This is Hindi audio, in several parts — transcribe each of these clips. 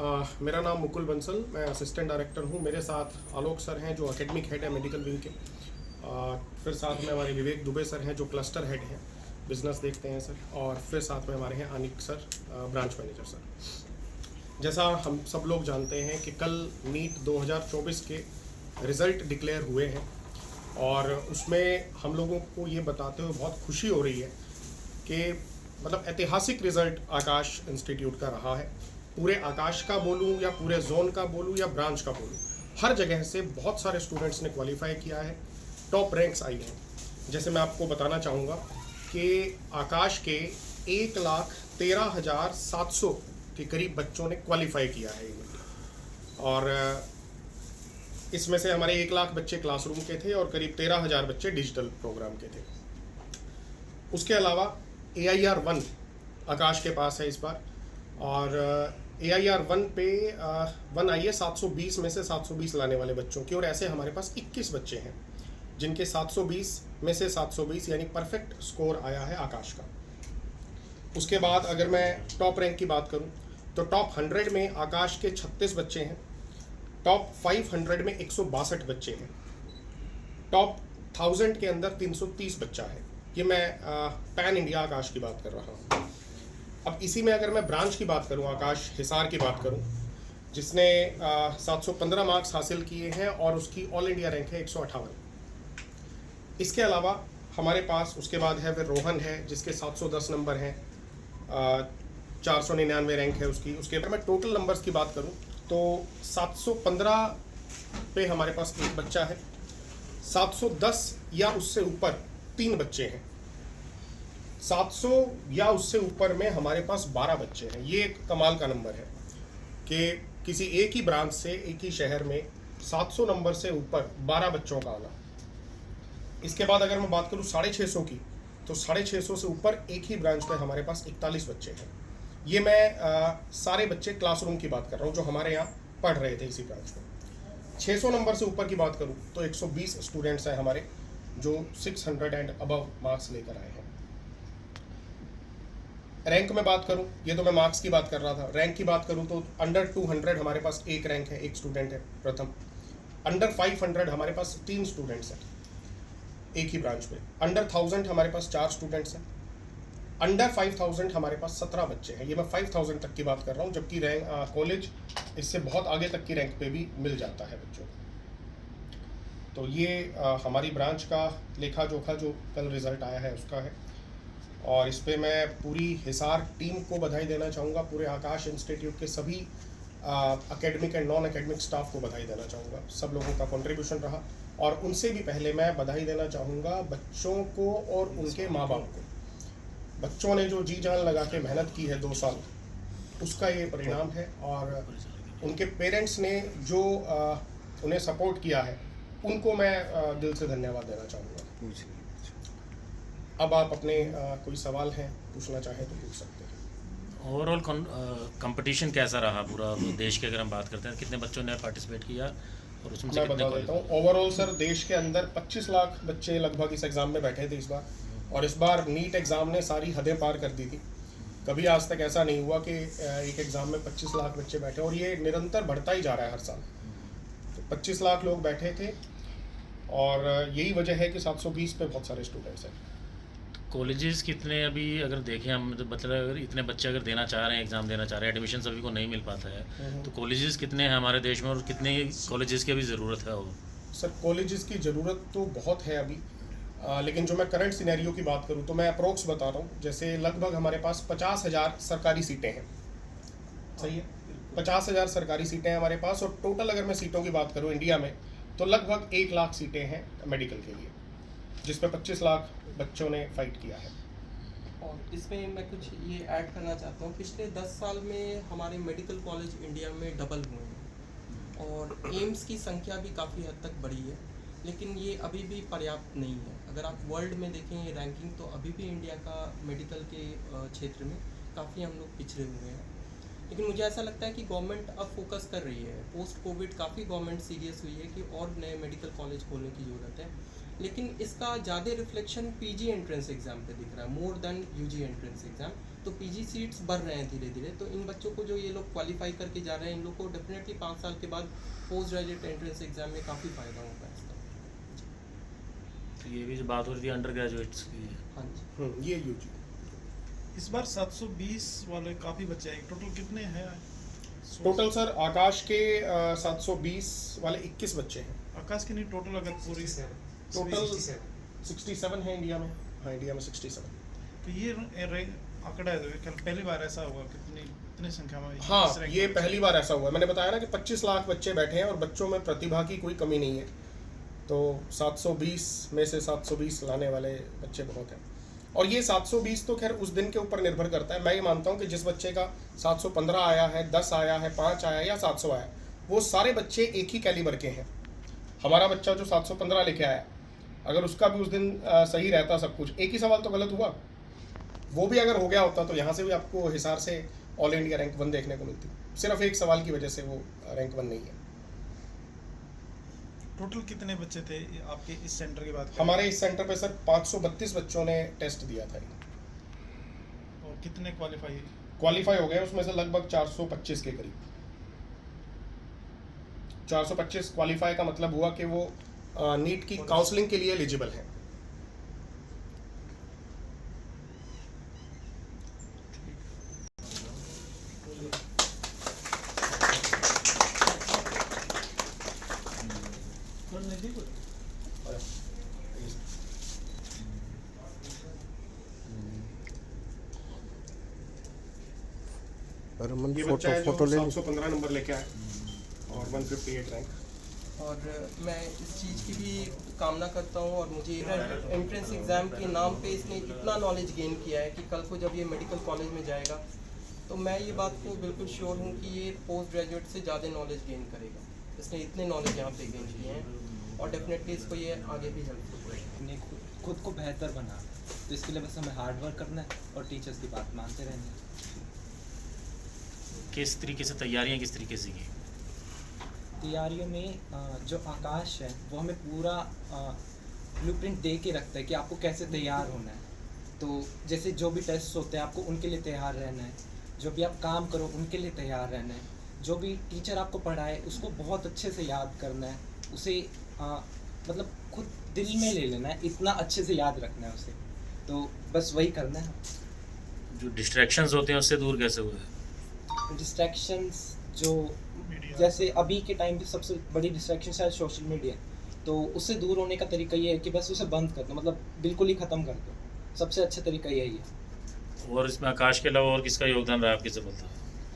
मेरा नाम मुकुल बंसल, मैं असिस्टेंट डायरेक्टर हूँ। मेरे साथ आलोक सर हैं जो एकेडमिक हेड है मेडिकल विंग के। फिर साथ में हमारे विवेक दुबे सर हैं जो क्लस्टर हेड हैं, बिजनेस देखते हैं सर। और फिर साथ में हमारे हैं Anik sir, branch manager sir. जैसा हम सब लोग जानते हैं कि कल नीट 2024 के रिज़ल्ट डिक्लेयर हुए हैं और उसमें हम लोगों को ये बताते हुए बहुत खुशी हो रही है कि मतलब ऐतिहासिक रिज़ल्ट आकाश इंस्टीट्यूट का रहा है। पूरे आकाश का बोलूँ या पूरे जोन का बोलूँ या ब्रांच का बोलूँ, हर जगह से बहुत सारे स्टूडेंट्स ने क्वालिफाई किया है, टॉप रैंक्स आई हैं। जैसे मैं आपको बताना चाहूँगा कि आकाश के 1,13,700 के करीब बच्चों ने क्वालिफाई किया है और इसमें से हमारे 1 लाख बच्चे क्लासरूम के थे और करीब 13,000 बच्चे डिजिटल प्रोग्राम के थे। उसके अलावा AIR-1 आकाश के पास है इस बार और AIR-1 पे 1 आई है 720 में से 720 लाने वाले बच्चों की, और ऐसे हमारे पास 21 बच्चे हैं जिनके 720 में से 720 यानी परफेक्ट स्कोर आया है आकाश का। उसके बाद अगर मैं टॉप रैंक की बात करूं तो टॉप 100 में आकाश के 36 बच्चे हैं, टॉप 500 में 162 बच्चे हैं, टॉप 1000 के अंदर 330 बच्चा है। ये मैं पैन इंडिया आकाश की बात कर रहा हूँ। अब इसी में अगर मैं ब्रांच की बात करूं, आकाश हिसार की बात करूं, जिसने 715 मार्क्स हासिल किए हैं और उसकी ऑल इंडिया रैंक है 158। इसके अलावा हमारे पास उसके बाद है फिर रोहन है जिसके 710 नंबर हैं, 499 रैंक है उसकी। उसके बाद मैं टोटल नंबर्स की बात करूं तो 715 पे हमारे पास एक बच्चा है, 710 या उससे ऊपर 3 बच्चे हैं, 700 या उससे ऊपर में हमारे पास 12 बच्चे हैं। ये एक कमाल का नंबर है कि किसी एक ही ब्रांच से एक ही शहर में 700 नंबर से ऊपर 12 बच्चों का आना। इसके बाद अगर मैं बात करूँ 650 की, तो 650 से ऊपर एक ही ब्रांच में हमारे पास 41 बच्चे हैं। ये मैं सारे बच्चे क्लासरूम की बात कर रहा हूँ जो हमारे यहाँ पढ़ रहे थे इसी ब्रांच में। 600 नंबर से ऊपर की बात करूँ तो 120 स्टूडेंट्स हैं हमारे जो 600 एंड अबव मार्क्स लेकर आए हैं। रैंक में बात करूं, ये तो मैं मार्क्स की बात कर रहा था। रैंक की बात करूं तो अंडर 200 हमारे पास एक रैंक है, एक स्टूडेंट है प्रथम। अंडर 500 हमारे पास 3 स्टूडेंट्स हैं एक ही ब्रांच में। अंडर 1000 हमारे पास 4 स्टूडेंट्स हैं। अंडर 5000 हमारे पास 17 बच्चे हैं। ये मैं 5000 तक की बात कर रहा हूँ, जबकि रैंक कॉलेज इससे बहुत आगे तक की रैंक पे भी मिल जाता है बच्चों को। तो ये हमारी ब्रांच का लेखा जोखा जो कल रिजल्ट आया है उसका है, और इस पर मैं पूरी हिसार टीम को बधाई देना चाहूँगा। पूरे आकाश इंस्टीट्यूट के सभी academic and non academic staff को बधाई देना चाहूँगा। सब लोगों का कंट्रीब्यूशन रहा, और उनसे भी पहले मैं बधाई देना चाहूँगा बच्चों को और उनके माँ बाप को। बच्चों ने जो जी जान लगा के मेहनत की है 2 साल, उसका ये परिणाम है, और उनके पेरेंट्स ने जो उन्हें सपोर्ट किया है उनको मैं दिल से धन्यवाद देना चाहूँगा। अब आप अपने कोई सवाल हैं पूछना चाहें तो पूछ सकते हैं। ओवरऑल कंपटीशन कैसा रहा पूरा देश के, अगर हम बात करते हैं कितने बच्चों ने पार्टिसिपेट किया और उसमें से मैं कितने बता देता हूँ। ओवरऑल सर देश के अंदर 25 लाख बच्चे लगभग इस एग्ज़ाम में बैठे थे इस बार, और इस बार नीट एग्ज़ाम ने सारी हदें पार कर दी थी। कभी आज तक ऐसा नहीं हुआ कि एक एग्ज़ाम में 25 लाख बच्चे बैठे, और ये निरंतर बढ़ता ही जा रहा है हर साल। तो 25 लाख लोग बैठे थे, और यही वजह है कि 720 पे बहुत सारे स्टूडेंट्स हैं। कॉलेजेस कितने अभी अगर देखें हम, तो मतलब अगर इतने बच्चे अगर देना चाह रहे हैं, एग्ज़ाम देना चाह रहे हैं, एडमिशन सभी को नहीं मिल पाता है, तो कॉलेजेस कितने हैं हमारे देश में और कितने कॉलेजेस की अभी ज़रूरत है? वो सर कॉलेजेस की ज़रूरत तो बहुत है अभी, लेकिन जो मैं करंट सिनेरियो की बात करूँ तो मैं अप्रोक्स बता रहा हूँ। जैसे लगभग हमारे पास 50,000 सरकारी सीटें हैं, सही है, 50,000 सरकारी सीटें हैं हमारे पास, और टोटल अगर मैं सीटों की बात करूँ इंडिया में तो लगभग 1 लाख सीटें हैं मेडिकल के लिए, जिसमें 25 लाख बच्चों ने फाइट किया है। और इसमें मैं कुछ ये ऐड करना चाहता हूँ, पिछले 10 साल में हमारे मेडिकल कॉलेज इंडिया में डबल हुए हैं, और एम्स की संख्या भी काफ़ी हद तक बढ़ी है, लेकिन ये अभी भी पर्याप्त नहीं है। अगर आप वर्ल्ड में देखें ये रैंकिंग, तो अभी भी इंडिया का मेडिकल के क्षेत्र में काफ़ी हम लोग पिछड़े हुए हैं। लेकिन मुझे ऐसा लगता है कि गवर्नमेंट अब फोकस कर रही है। पोस्ट कोविड काफ़ी गवर्नमेंट सीरियस हुई है कि और नए मेडिकल कॉलेज खोलने की ज़रूरत है, लेकिन इसका ज़्यादा रिफ्लेक्शन पीजी एंट्रेंस एग्ज़ाम पे दिख रहा है more than UG entrance exam. तो पीजी सीट्स बढ़ रहे हैं धीरे धीरे, तो इन बच्चों को जो ये लोग क्वालिफाई करके जा रहे हैं, इन लोग को डेफिनेटली 5 साल के बाद पोस्ट ग्रेजुएट एंट्रेंस एग्जाम में काफ़ी फ़ायदा होगा इसका। तो ये भी जो बात हो रही थी अंडर ग्रेजुएट्स की, हाँ जी। ये यूजी इस बार 720 वाले काफ़ी बच्चे आए, टोटल कितने हैं? टोटल सर आकाश के 720 वाले 21 बच्चे हैं। आकाश की नहीं, टोटल अगर पूरी टोटल 67 है इंडिया में। हाँ, इंडिया में 67। तो ये आंकड़ा है, कल पहली बार ऐसा हुआ, कितनी संख्या में? हाँ, इस रैंक ये में? पहली बार ऐसा हुआ है। मैंने बताया ना कि 25 लाख बच्चे बैठे हैं और बच्चों में प्रतिभा की कोई कमी नहीं है, तो 720 में से 720 लाने वाले बच्चे बहुत हैं। और ये 720 तो खैर उस दिन के ऊपर निर्भर करता है। मैं ये मानता हूँ कि जिस बच्चे का 715 आया है, 10 आया है, 5 आया या 700 आया, वो सारे बच्चे एक ही कैलिबर के हैं। हमारा बच्चा जो 715 लेके आया, अगर उसका भी उस दिन सही रहता सब कुछ, एक ही सवाल तो गलत हुआ, वो भी अगर हो गया होता तो यहाँ से भी आपको हिसार से ऑल इंडिया रैंक 1 देखने को मिलती। सिर्फ एक सवाल की वजह से वो रैंक 1 नहीं है। टोटल कितने बच्चे थे आपके इस सेंटर की बात करें? हमारे इस सेंटर पे सर 532 बच्चों ने टेस्ट दिया था। और कितने क्वालिफाई हो गए, उसमें से लगभग 425 के करीब। 425 क्वालिफाई का मतलब हुआ कि वो नीट की काउंसलिंग के लिए एलिजिबल है। ये बच्चा है जो 715 नंबर लेके आया और 158 रैंक। और मैं इस चीज़ की भी कामना करता हूँ, और मुझे एंट्रेंस एग्ज़ाम के नाम पे इसने इतना नॉलेज गेन किया है कि कल को जब ये मेडिकल कॉलेज में जाएगा तो मैं ये बात को बिल्कुल श्योर हूँ कि ये पोस्ट ग्रेजुएट से ज़्यादा नॉलेज गेन करेगा। इसने इतने नॉलेज यहाँ पे गेन किए हैं और डेफिनेटली इसको ये आगे भी हेल्प करेगा। अपने खुद को बेहतर बना, तो इसके लिए बस हमें हार्ड वर्क करना है और टीचर्स की बात मानते रहना है। किस तरीके से तैयारियां किस तरीके से की? तैयारियों में जो आकाश है वो हमें पूरा ब्लूप्रिंट दे के रखता है कि आपको कैसे तैयार होना है। तो जैसे जो भी टेस्ट होते हैं आपको उनके लिए तैयार रहना है, जो भी आप काम करो उनके लिए तैयार रहना है, जो भी टीचर आपको पढ़ाए उसको बहुत अच्छे से याद करना है, उसे मतलब खुद दिल में ले लेना है, इतना अच्छे से याद रखना है उसे। तो बस वही करना है। जो डिस्ट्रैक्शंस होते हैं उससे दूर कैसे हुए? डिस्ट्रैक्शंस जो मीडिया। जैसे अभी के टाइम पे सबसे बड़ी डिस्ट्रैक्शन शायद सोशल मीडिया, तो उससे दूर होने का तरीका ये है कि बस उसे बंद कर दो, मतलब बिल्कुल ही ख़त्म कर दो। सबसे अच्छा तरीका यही है। और इसमें आकाश के अलावा और किसका योगदान रहा आपकी सफलता?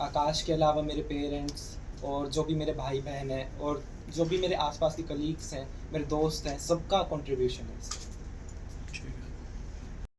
आकाश के अलावा मेरे पेरेंट्स और जो भी मेरे भाई बहन हैं और जो भी मेरे आसपास के कलीग्स हैं, मेरे दोस्त हैं, सबका कंट्रीब्यूशन है इसमें।